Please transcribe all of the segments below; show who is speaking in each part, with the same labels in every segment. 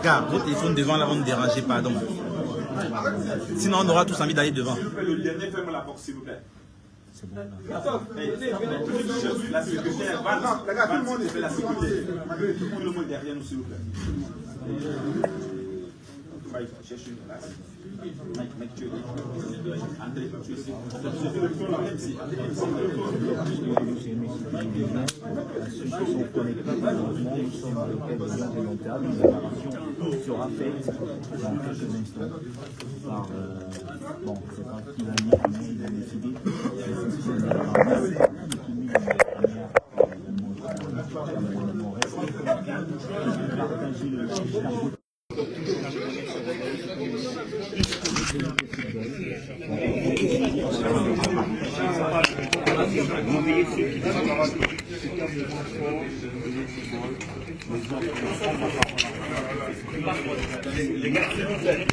Speaker 1: Car votre téléphone devant là, on ne dérange pardon. Sinon, on aura tous envie d'aller devant.
Speaker 2: Le dernier, ferme la porte, s'il vous plaît.
Speaker 1: C'est bon.
Speaker 2: La secrétaire, tout le monde fait la sécurité. Tout le monde derrière nous, s'il vous plaît. Cherche une place. Mec, tu es là. André, tu es ici.
Speaker 3: Ceux qui sont connectés, malheureusement, nous sommes dans le cadre de long terme. La préparation sera faite dans quelques instants par, bon, c'est pas qui l'a mis, mais il a décidé. Partager le
Speaker 2: les gars, s'il vous plaît.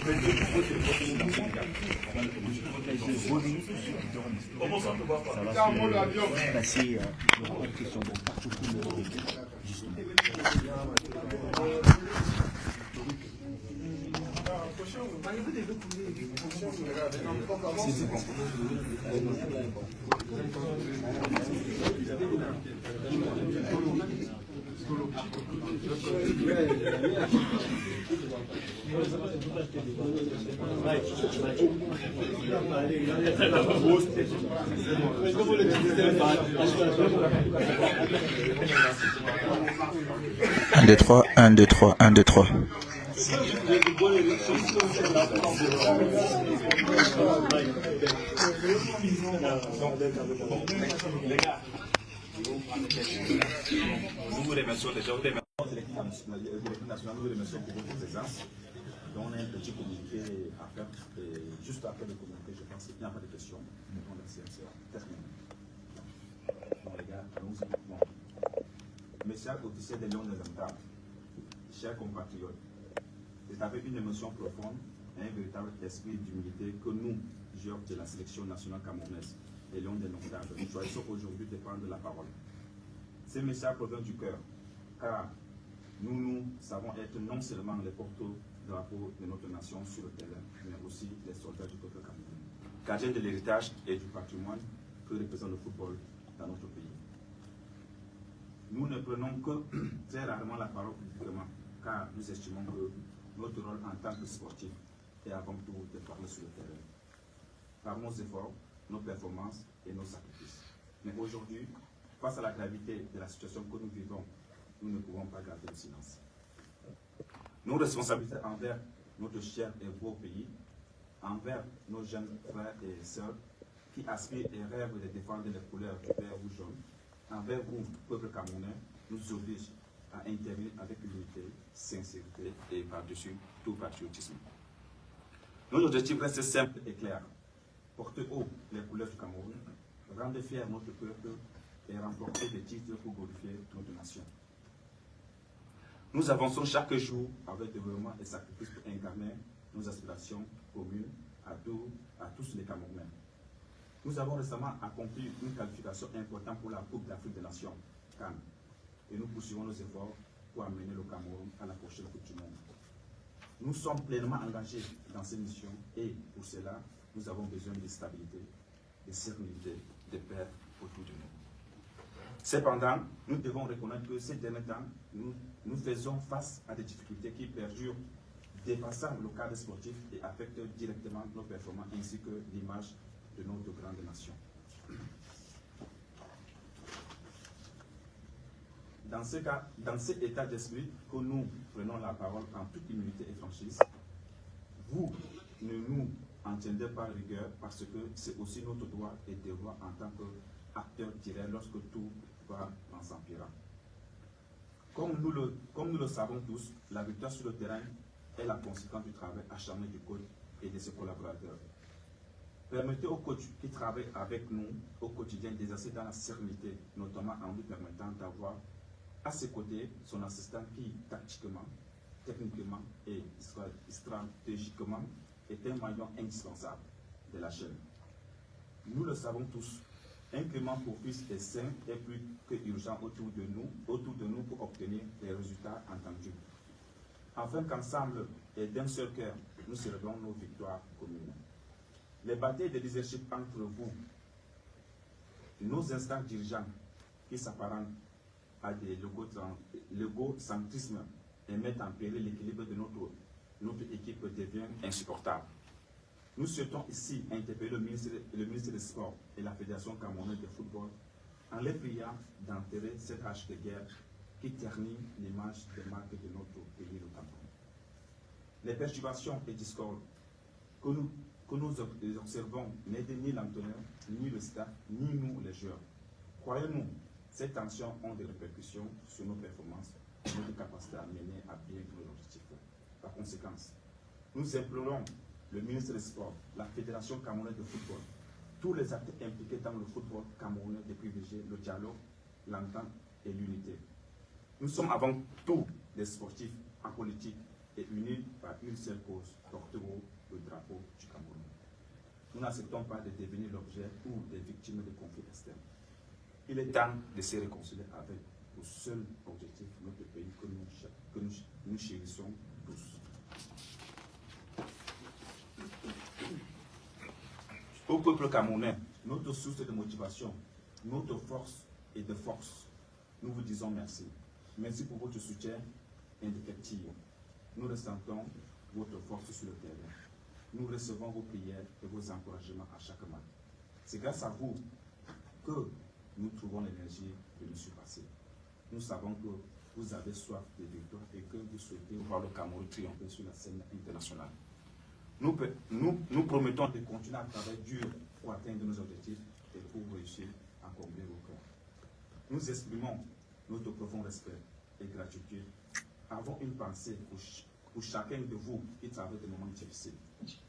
Speaker 2: Comment ça peut voir
Speaker 3: passer une question par tout le
Speaker 4: Un, deux, trois, un, deux, trois, un, deux, trois.
Speaker 2: Les gars, nous vous remercions déjà. L'équipe nationale, nous vous remercions pour votre présence. Donc, on a un petit communiqué à faire. Et juste après le communiqué, je pense qu'il n'y a pas de questions. On a terminé. Donc, les gars, nous bon. Mes chers officiers des Lions des Indomptables, chers compatriotes, c'est avec une émotion profonde et un véritable esprit d'humilité que nous, joueurs de la sélection nationale camerounaise, les Lions des Indomptables, nous choisissons aujourd'hui de prendre la parole. Ces messages proviennent du cœur, car nous savons être non seulement les porte-drapeaux de notre nation sur le terrain, mais aussi les soldats du peuple camerounais, gardiens de l'héritage et du patrimoine que représente le football dans notre pays. Nous ne prenons que très rarement la parole publiquement, car nous estimons que notre rôle en tant que sportif est avant tout de parler sur le terrain, par nos efforts, nos performances et nos sacrifices. Mais aujourd'hui, face à la gravité de la situation que nous vivons, nous ne pouvons pas garder le silence. Nos responsabilités envers notre cher et beau pays, envers nos jeunes frères et sœurs qui aspirent et rêvent de défendre les couleurs du vert ou jaune, envers vous, peuple camerounais, nous oblige à intervenir avec unité, sincérité et par-dessus tout patriotisme. Nos objectifs restent simples et clairs. Porter haut les couleurs du Cameroun, rendre fier notre peuple et remporter des titres pour glorifier notre nation. Nous avançons chaque jour avec développement et sacrifice pour incarner nos aspirations communes à tous les Camerounais. Nous avons récemment accompli une qualification importante pour la Coupe d'Afrique des Nations, CAN, et nous poursuivons nos efforts pour amener le Cameroun à la prochaine Coupe du Monde. Nous sommes pleinement engagés dans ces missions et pour cela, nous avons besoin de stabilité, de sérénité, de paix autour de nous. Cependant, nous devons reconnaître que ces derniers temps, nous faisons face à des difficultés qui perdurent, dépassant le cadre sportif et affectent directement nos performances ainsi que l'image de notre grande nation. Dans cet état d'esprit que nous prenons la parole en toute humilité et franchise, vous ne nous en tiendrez pas rigueur parce que c'est aussi notre droit et devoir en tant qu'acteur direct lorsque tout va en s'empirant. Comme nous le savons tous, la victoire sur le terrain est la conséquence du travail acharné du coach et de ses collaborateurs. Permettez aux coachs qui travaillent avec nous au quotidien d'exercer dans la sérénité, notamment en lui permettant d'avoir à ses côtés son assistant qui, tactiquement, techniquement et stratégiquement, est un maillon indispensable de la chaîne. Nous le savons tous, un climat propice et sain est plus que urgent autour de nous pour obtenir les résultats entendus. Afin qu'ensemble et d'un seul cœur, nous célébrons nos victoires communes. Les batailles de leadership entre vous, nos instances dirigeants qui s'apparentent à des légocentrismes et mettent en péril l'équilibre de notre équipe devient insupportable. Nous souhaitons ici interpeller le ministre des Sports et la Fédération camerounaise de football en les priant d'enterrer cette hache de guerre qui ternit l'image des marques de notre pays, le Cameroun. Les perturbations et discordes que nous observons n'aident ni l'entraîneur, ni le staff, ni nous les joueurs. Croyez-nous, ces tensions ont des répercussions sur nos performances, notre capacité à mener à bien nos objectifs. Par conséquent, nous implorons le ministre des Sports, la Fédération camerounaise de football, tous les acteurs impliqués dans le football camerounais de privilégier le dialogue, l'entente et l'unité. Nous sommes avant tout des sportifs en politique et unis par une seule cause, porter haut le drapeau du Cameroun. Nous n'acceptons pas de devenir l'objet ou des victimes de conflits externes. Il est temps de se réconcilier avec le seul objectif de notre pays que nous chérissons tous. Au peuple camerounais, notre source de motivation, notre force et de force, nous vous disons merci. Merci pour votre soutien indéfectible. Nous ressentons votre force sur le terrain. Nous recevons vos prières et vos encouragements à chaque match. C'est grâce à vous que nous trouvons l'énergie de nous surpasser. Nous savons que vous avez soif de victoire et que vous souhaitez voir le Cameroun triompher sur la scène internationale. Nous promettons de continuer à travailler dur pour atteindre nos objectifs et pour réussir à combler vos cœurs. Nous exprimons notre profond respect et gratitude. Avons une pensée pour chacun de vous qui traverse des moments difficiles.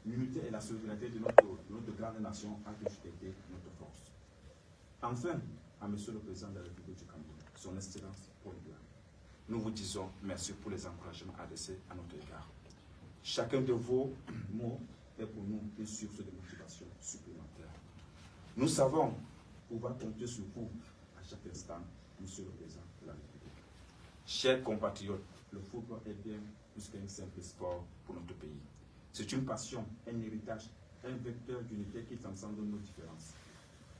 Speaker 2: L'unité et la solidarité de notre grande nation a toujours été notre force. Enfin, à Monsieur le Président de la République du Cameroun, son Excellence Paul Biya, nous vous disons merci pour les encouragements adressés à notre égard. Chacun de vos mots est pour nous une source de motivation supplémentaire. Nous savons pouvoir compter sur vous à chaque instant, Monsieur le Président de la République. Chers compatriotes, le football est bien plus qu'un simple sport pour notre pays. C'est une passion, un héritage, un vecteur d'unité qui transcende nos différences.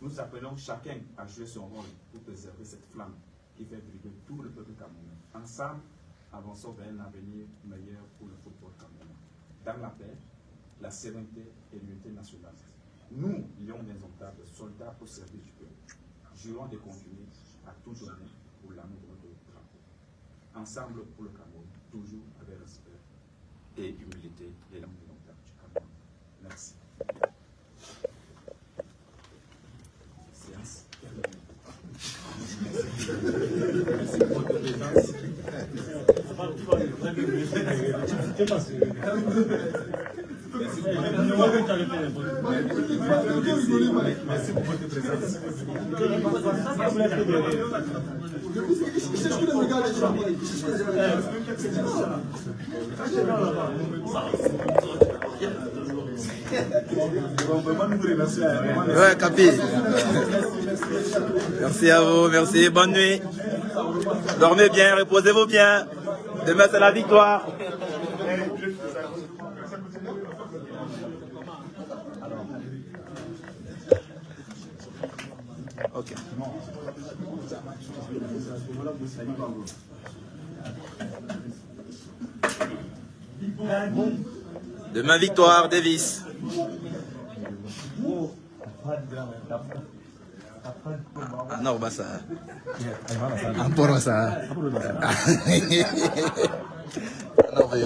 Speaker 2: Nous appelons chacun à jouer son rôle pour préserver cette flamme qui fait briller tout le peuple camerounais. Ensemble, avançons vers un avenir meilleur pour le football camerounais. Dans la paix, la sérénité et l'unité nationale. Nous, lions indomptables, soldats au service du peuple, jurons de continuer à tout donner pour l'amour de notre drapeau. Ensemble pour le Cameroun, toujours avec respect et humilité et l'amour indomptable du Cameroun. Merci. Séance terminée. Merci pour votre présence. Merci pour votre présence.
Speaker 1: Ouais, Capi. Merci à vous, merci, bonne nuit. Dormez bien, reposez-vous bien. Demain, c'est la victoire. Ok. Demain, victoire, Davis. Ah non, bah ça. Un peu ça. Non, mais